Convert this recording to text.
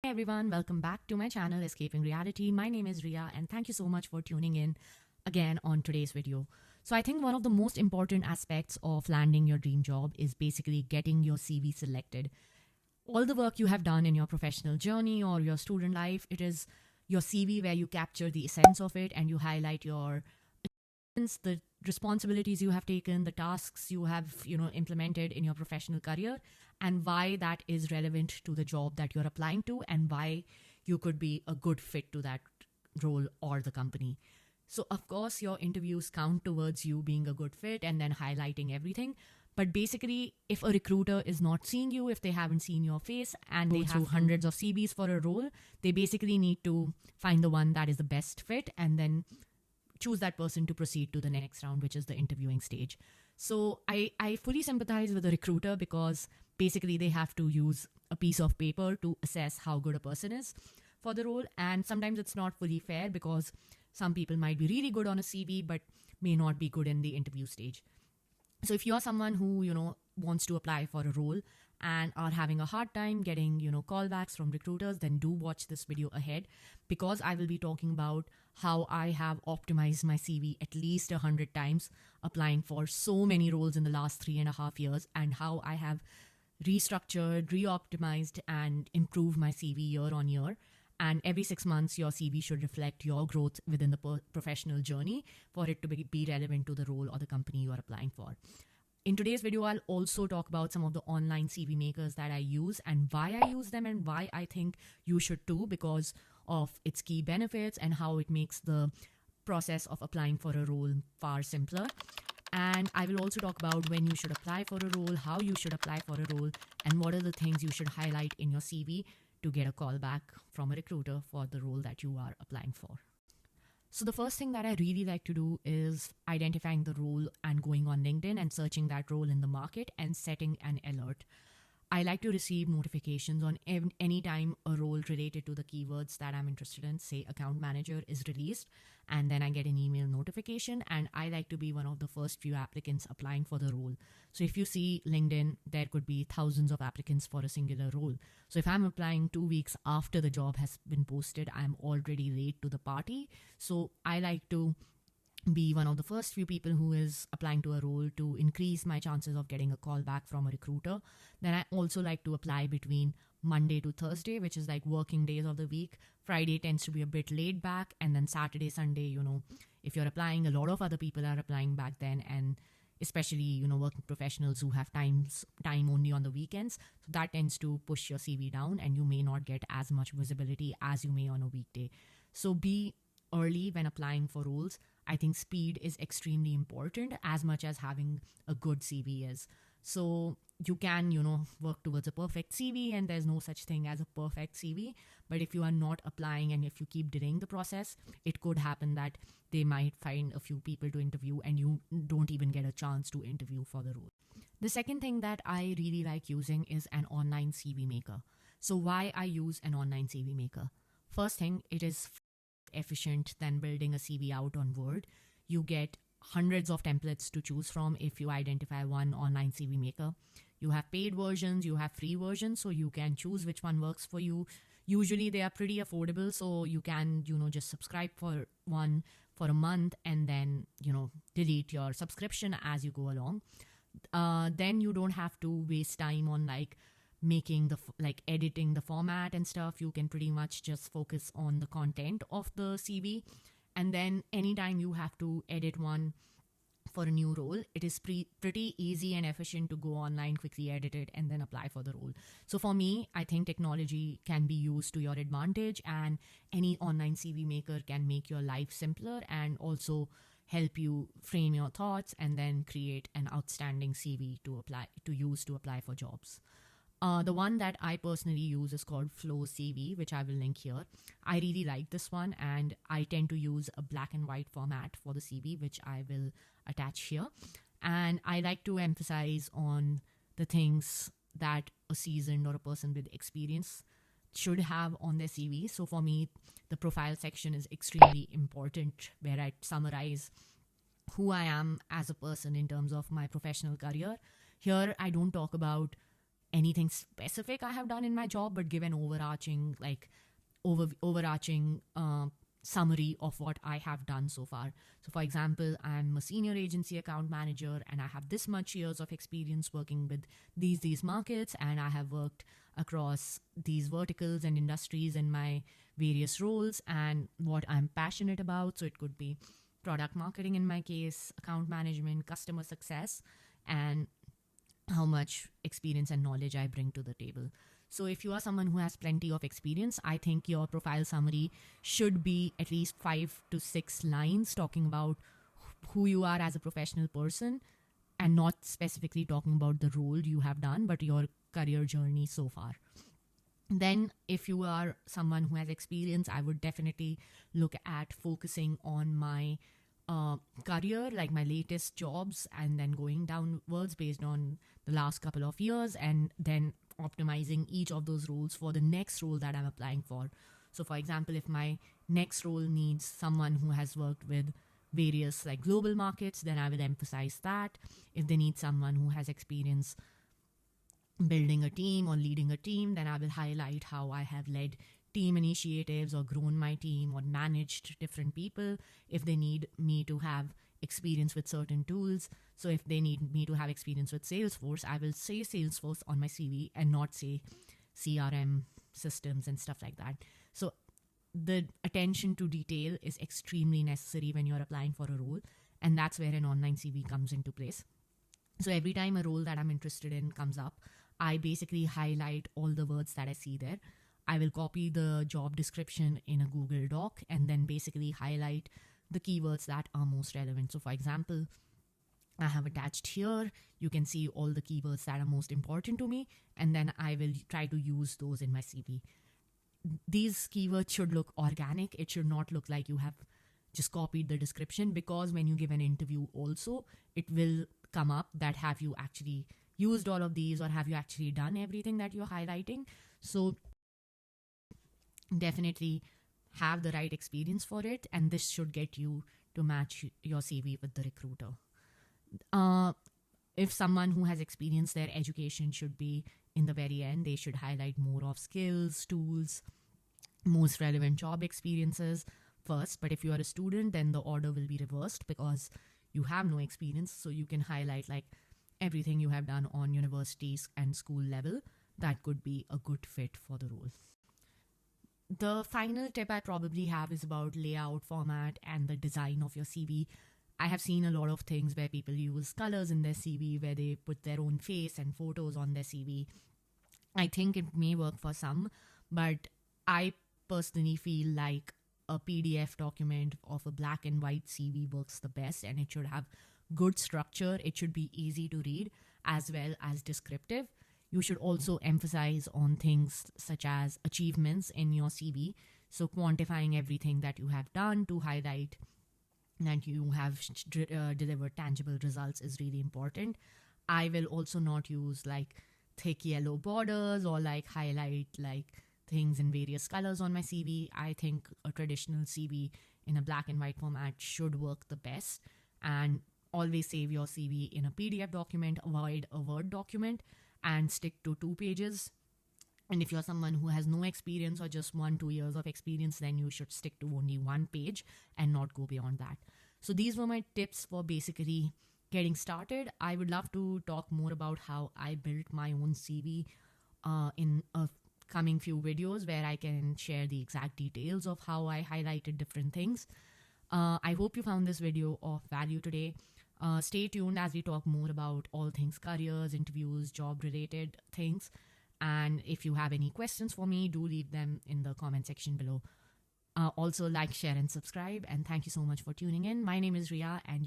Hey everyone, welcome back to my channel Escaping Reality. My name is Ria and thank you so much for tuning in again on today's video. So I think one of the most important aspects of landing your dream job is basically getting your CV selected. All the work you have done in your professional journey or your student life, it is your CV where you capture the essence of it and you highlight your achievements, the responsibilities you have taken, the tasks you have, implemented in your professional career, and why that is relevant to the job that you're applying to and why you could be a good fit to that role or the company. So, of course, your interviews count towards you being a good fit and then highlighting everything. But basically, if a recruiter is not seeing you, if they haven't seen your face and they have hundreds of CVs for a role, they basically need to find the one that is the best fit and then choose that person to proceed to the next round, which is the interviewing stage. So I fully sympathize with the recruiter because basically they have to use a piece of paper to assess how good a person is for the role. And sometimes it's not fully fair because some people might be really good on a CV but may not be good in the interview stage. So if you're someone who, wants to apply for a role and are having a hard time getting, callbacks from recruiters, then do watch this video ahead because I will be talking about how I have optimized my CV at least 100 times applying for so many roles in the last 3.5 years and how I have restructured, re-optimized and improved my CV year on year. And every 6 months, your CV should reflect your growth within the professional journey for it to be relevant to the role or the company you are applying for. In today's video, I'll also talk about some of the online CV makers that I use and why I use them and why I think you should too because of its key benefits and how it makes the process of applying for a role far simpler. And I will also talk about when you should apply for a role, how you should apply for a role, and what are the things you should highlight in your CV to get a call back from a recruiter for the role that you are applying for. So the first thing that I really like to do is identifying the role and going on LinkedIn and searching that role in the market and setting an alert. I like to receive notifications on any time a role related to the keywords that I'm interested in, say account manager, is released, and then I get an email notification, and I like to be one of the first few applicants applying for the role. So if you see LinkedIn, there could be thousands of applicants for a singular role. So if I'm applying 2 weeks after the job has been posted, I'm already late to the party. So I like to be one of the first few people who is applying to a role to increase my chances of getting a call back from a recruiter. Then I also like to apply between Monday to Thursday, which is like working days of the week. Friday tends to be a bit laid back, and then Saturday, Sunday, if you're applying, a lot of other people are applying back then, and especially, working professionals who have time only on the weekends. So that tends to push your CV down and you may not get as much visibility as you may on a weekday. So be early when applying for roles. I think speed is extremely important as much as having a good CV is. So you can, work towards a perfect CV and there's no such thing as a perfect CV. But if you are not applying and if you keep delaying the process, it could happen that they might find a few people to interview and you don't even get a chance to interview for the role. The second thing that I really like using is an online CV maker. So why I use an online CV maker? First thing, it is efficient than building a CV out on Word. You get hundreds of templates to choose from if you identify one online CV maker. You have paid versions, you have free versions, so you can choose which one works for you. Usually they are pretty affordable, so you can, just subscribe for one for a month and then, delete your subscription as you go along. Then you don't have to waste time on making editing the format and stuff. You can pretty much just focus on the content of the CV, and then anytime you have to edit one for a new role, it is pretty easy and efficient to go online, quickly edit it, and then apply for the role. So for me, I think technology can be used to your advantage, and any online CV maker can make your life simpler and also help you frame your thoughts and then create an outstanding CV to use to apply for jobs. The one that I personally use is called Flow CV, which I will link here. I really like this one, and I tend to use a black and white format for the CV, which I will attach here. And I like to emphasize on the things that a seasoned or a person with experience should have on their CV. So for me, the profile section is extremely important, where I summarize who I am as a person in terms of my professional career. Here, I don't talk about anything specific I have done in my job, but give an overarching overarching summary of what I have done so far. So, for example, I'm a senior agency account manager, and I have this much years of experience working with these markets, and I have worked across these verticals and industries in my various roles and what I'm passionate about. So, it could be product marketing in my case, account management, customer success, and how much experience and knowledge I bring to the table. So, if you are someone who has plenty of experience, I think your profile summary should be at least 5 to 6 lines talking about who you are as a professional person, and not specifically talking about the role you have done, but your career journey so far. Then, if you are someone who has experience, I would definitely look at focusing on my career, like my latest jobs, and then going downwards based on the last couple of years, and then optimizing each of those roles for the next role that I'm applying for. So, for example, if my next role needs someone who has worked with various like global markets, then I will emphasize that. If they need someone who has experience building a team or leading a team, then I will highlight how I have led team initiatives or grown my team or managed different people. If they need me to have experience with certain tools, so if they need me to have experience with Salesforce, I will say Salesforce on my CV and not say CRM systems and stuff like that. So the attention to detail is extremely necessary when you're applying for a role, and that's where an online CV comes into place. So every time a role that I'm interested in comes up, I basically highlight all the words that I see there. I will copy the job description in a Google Doc and then basically highlight the keywords that are most relevant. So, for example, I have attached here, you can see all the keywords that are most important to me, and then I will try to use those in my CV. These keywords should look organic. It should not look like you have just copied the description, because when you give an interview also, it will come up that have you actually used all of these, or have you actually done everything that you're highlighting. So definitely have the right experience for it, and this should get you to match your CV with the recruiter. If someone who has experience, their education should be in the very end. They should highlight more of skills, tools, most relevant job experiences first. But if you are a student, then the order will be reversed because you have no experience. So you can highlight like everything you have done on universities and school level that could be a good fit for the role. The final tip I probably have is about layout, format, and the design of your CV. I have seen a lot of things where people use colors in their CV, where they put their own face and photos on their CV. I think it may work for some, but I personally feel like a PDF document of a black and white CV works the best, and it should have good structure. It should be easy to read as well as descriptive. You should also emphasize on things such as achievements in your CV. So quantifying everything that you have done to highlight that you have delivered tangible results is really important. I will also not use like thick yellow borders or like highlight like things in various colors on my CV. I think a traditional CV in a black and white format should work the best. And always save your CV in a PDF document, avoid a Word document, and stick to 2 pages. And if you're someone who has no experience or just 1-2 years of experience, then you should stick to only 1 page and not go beyond that. So these were my tips for basically getting started. I would love to talk more about how I built my own CV in a coming few videos where I can share the exact details of how I highlighted different things. I hope you found this video of value today. Stay tuned as we talk more about all things careers, interviews, job related things. And if you have any questions for me, do leave them in the comment section below. Also like, share, and subscribe. And thank you so much for tuning in. My name is Ria, and you